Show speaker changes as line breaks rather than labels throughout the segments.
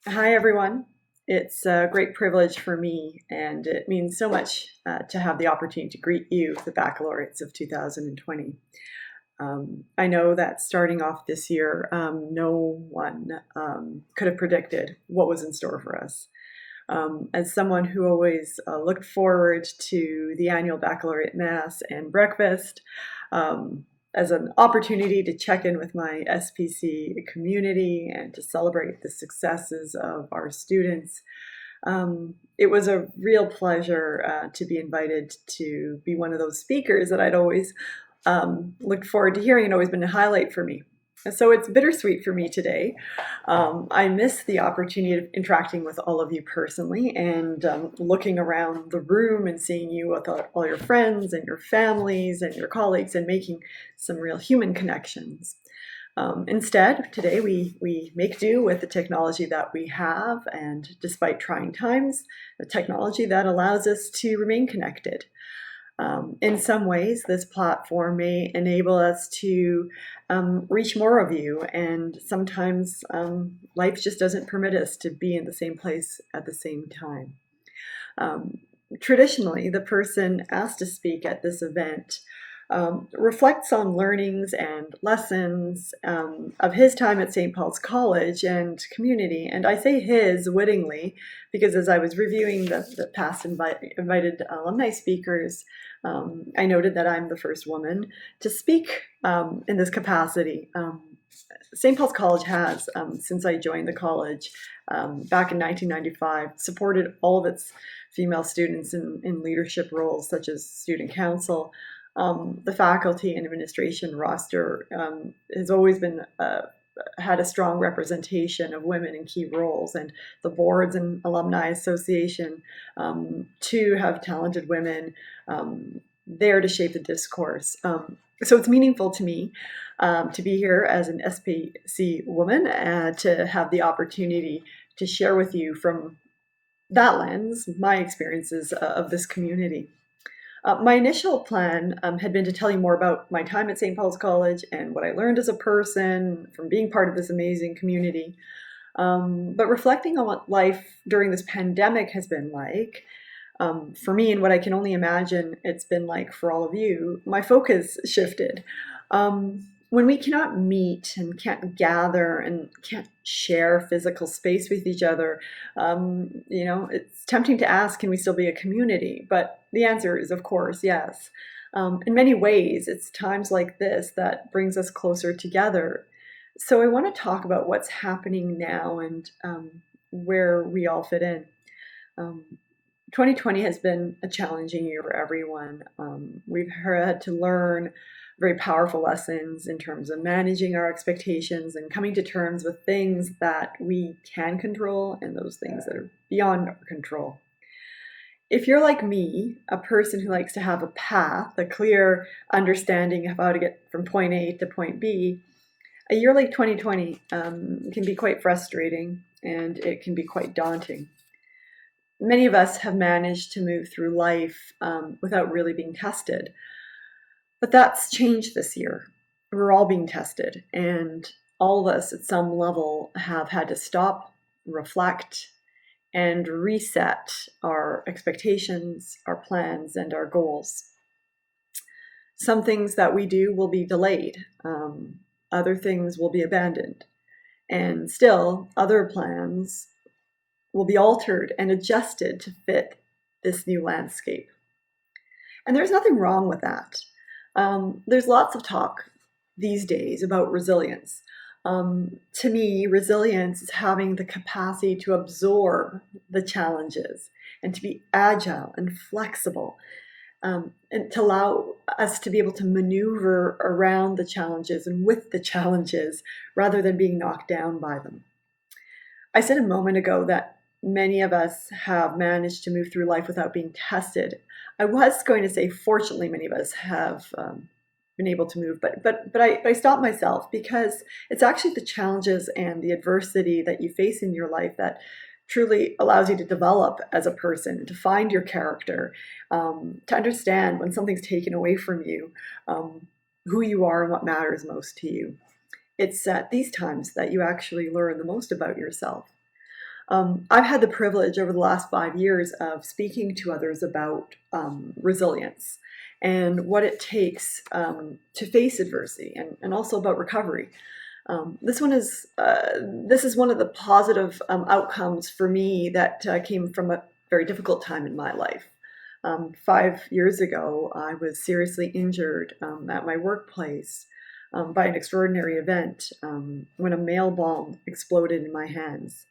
Hi, everyone. It's a great privilege for me, and it means so much to have the opportunity to greet you, the baccalaureates of 2020. I know that starting off this year, no one could have predicted what was in store for us. As someone who always looked forward to the annual baccalaureate mass and breakfast, um, as an opportunity to check in with my SPC community and to celebrate the successes of our students. It was a real pleasure to be invited to be one of those speakers that I'd always looked forward to hearing and always been a highlight for me. So it's bittersweet for me today. I miss the opportunity of interacting with all of you personally and looking around the room and seeing you with all your friends and your families and your colleagues and making some real human connections. Instead, today we make do with the technology that we have, and despite trying times, the technology that allows us to remain connected. In some ways, this platform may enable us to reach more of you, and sometimes life just doesn't permit us to be in the same place at the same time. Traditionally, the person asked to speak at this event reflects on learnings and lessons of his time at St. Paul's College and community. And I say his wittingly because as I was reviewing the past invited alumni speakers, I noted that I'm the first woman to speak in this capacity. St. Paul's College has, since I joined the college back in 1995, supported all of its female students in leadership roles such as student council. The faculty and administration roster has always been had a strong representation of women in key roles, and the boards and alumni association to have talented women there to shape the discourse. So it's meaningful to me to be here as an SPC woman to have the opportunity to share with you from that lens my experiences of this community. My initial plan had been to tell you more about my time at St. Paul's College and what I learned as a person from being part of this amazing community. But reflecting on what life during this pandemic has been like, for me and what I can only imagine it's been like for all of you, my focus shifted. When we cannot meet and can't gather and can't share physical space with each other, it's tempting to ask, can we still be a community? But the answer is, of course, yes. In many ways, it's times like this that brings us closer together. So I want to talk about what's happening now and where we all fit in. 2020 has been a challenging year for everyone. We've had to learn very powerful lessons in terms of managing our expectations and coming to terms with things that we can control and those things that are beyond our control. If you're like me, a person who likes to have a path, a clear understanding of how to get from point A to point B, a year like 2020 can be quite frustrating and it can be quite daunting. Many of us have managed to move through life without really being tested. But that's changed this year. We're all being tested, and all of us at some level have had to stop, reflect, and reset our expectations, our plans, and our goals. Some things that we do will be delayed. Other things will be abandoned. And still, other plans will be altered and adjusted to fit this new landscape. And there's nothing wrong with that. There's lots of talk these days about resilience. To me, resilience is having the capacity to absorb the challenges and to be agile and flexible, and to allow us to be able to maneuver around the challenges and with the challenges rather than being knocked down by them. I said a moment ago that many of us have managed to move through life without being tested. I was going to say, fortunately, many of us have been able to move, but I stopped myself because it's actually the challenges and the adversity that you face in your life that truly allows you to develop as a person, to find your character, to understand when something's taken away from you, who you are and what matters most to you. It's at these times that you actually learn the most about yourself. I've had the privilege over the last 5 years of speaking to others about resilience and what it takes to face adversity, and also about recovery. This is one of the positive outcomes for me that came from a very difficult time in my life. 5 years ago, I was seriously injured at my workplace by an extraordinary event when a mail bomb exploded in my hands.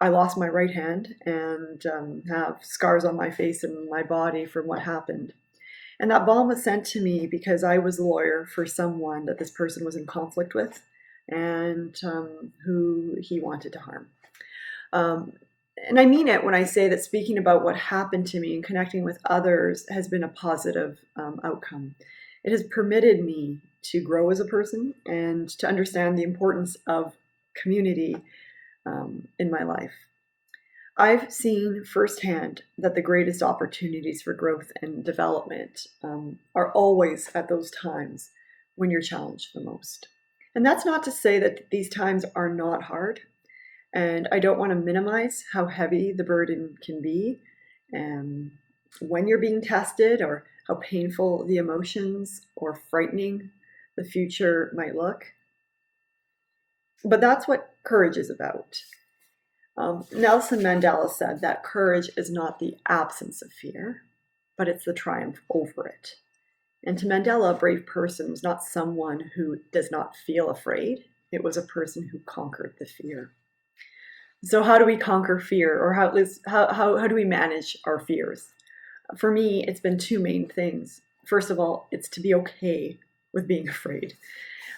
I lost my right hand and have scars on my face and my body from what happened. And that bomb was sent to me because I was a lawyer for someone that this person was in conflict with and who he wanted to harm. And I mean it when I say that speaking about what happened to me and connecting with others has been a positive outcome. It has permitted me to grow as a person and to understand the importance of community in my life. I've seen firsthand that the greatest opportunities for growth and development are always at those times when you're challenged the most. And that's not to say that these times are not hard. And I don't want to minimize how heavy the burden can be when you're being tested, or how painful the emotions or frightening the future might look. But that's what courage is about. Nelson Mandela said that courage is not the absence of fear, but it's the triumph over it. And to Mandela, a brave person was not someone who does not feel afraid. It was a person who conquered the fear. So how do we conquer fear, or how do we manage our fears? For me, it's been two main things. First of all, it's to be okay with being afraid,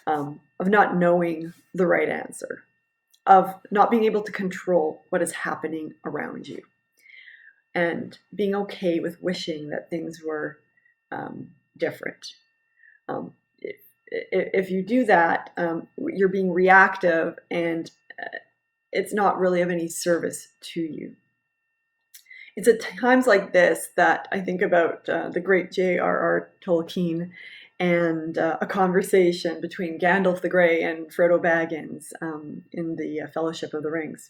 of not knowing the right answer, of not being able to control what is happening around you, and being okay with wishing that things were different. If you do that, you're being reactive, and it's not really of any service to you. It's at times like this that I think about the great J.R.R. Tolkien and a conversation between Gandalf the Grey and Frodo Baggins in the Fellowship of the Rings.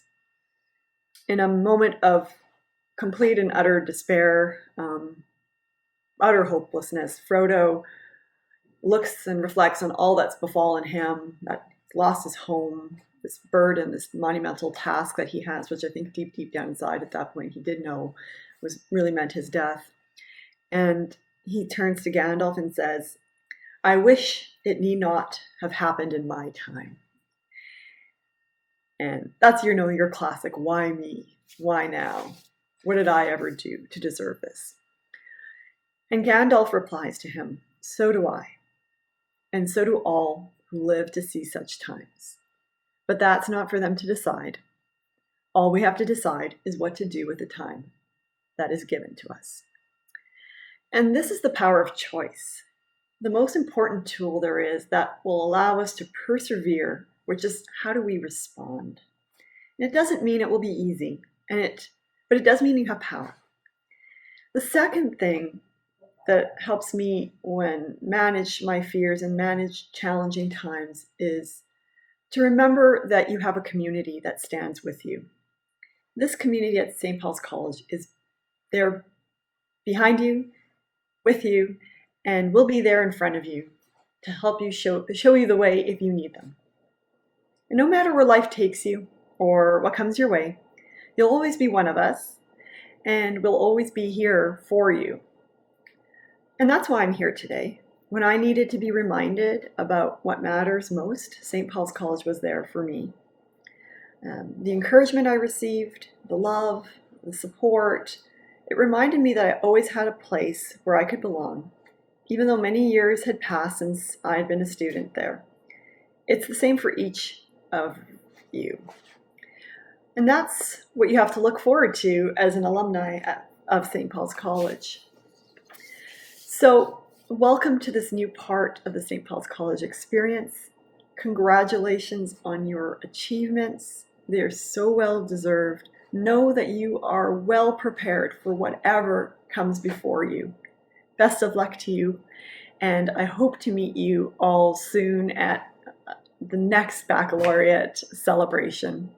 In a moment of complete and utter despair, utter hopelessness, Frodo looks and reflects on all that's befallen him, that he's lost his home, this burden, this monumental task that he has, which I think deep down inside at that point he did know was really meant his death. And he turns to Gandalf and says, "I wish it need not have happened in my time." And that's your classic, why me? Why now? What did I ever do to deserve this? And Gandalf replies to him, "So do I. And so do all who live to see such times. But that's not for them to decide. All we have to decide is what to do with the time that is given to us." And this is the power of choice. The most important tool there is that will allow us to persevere, which is how do we respond. And it doesn't mean it will be easy, but it does mean you have power. The second thing that helps me manage my fears and manage challenging times is to remember that you have a community that stands with you. This community at St. Paul's College is there behind you, with you, and will be there in front of you to help you show you the way if you need them. And no matter where life takes you or what comes your way, you'll always be one of us, and we'll always be here for you. And that's why I'm here today. When I needed to be reminded about what matters most, St. Paul's College was there for me. The encouragement I received, the love, the support, it reminded me that I always had a place where I could belong, even though many years had passed since I had been a student there. It's the same for each of you. And that's what you have to look forward to as an alumni of St. Paul's College. So, welcome to this new part of the St. Paul's College experience. Congratulations on your achievements. They're so well deserved. Know that you are well prepared for whatever comes before you. Best of luck to you, and I hope to meet you all soon at the next baccalaureate celebration.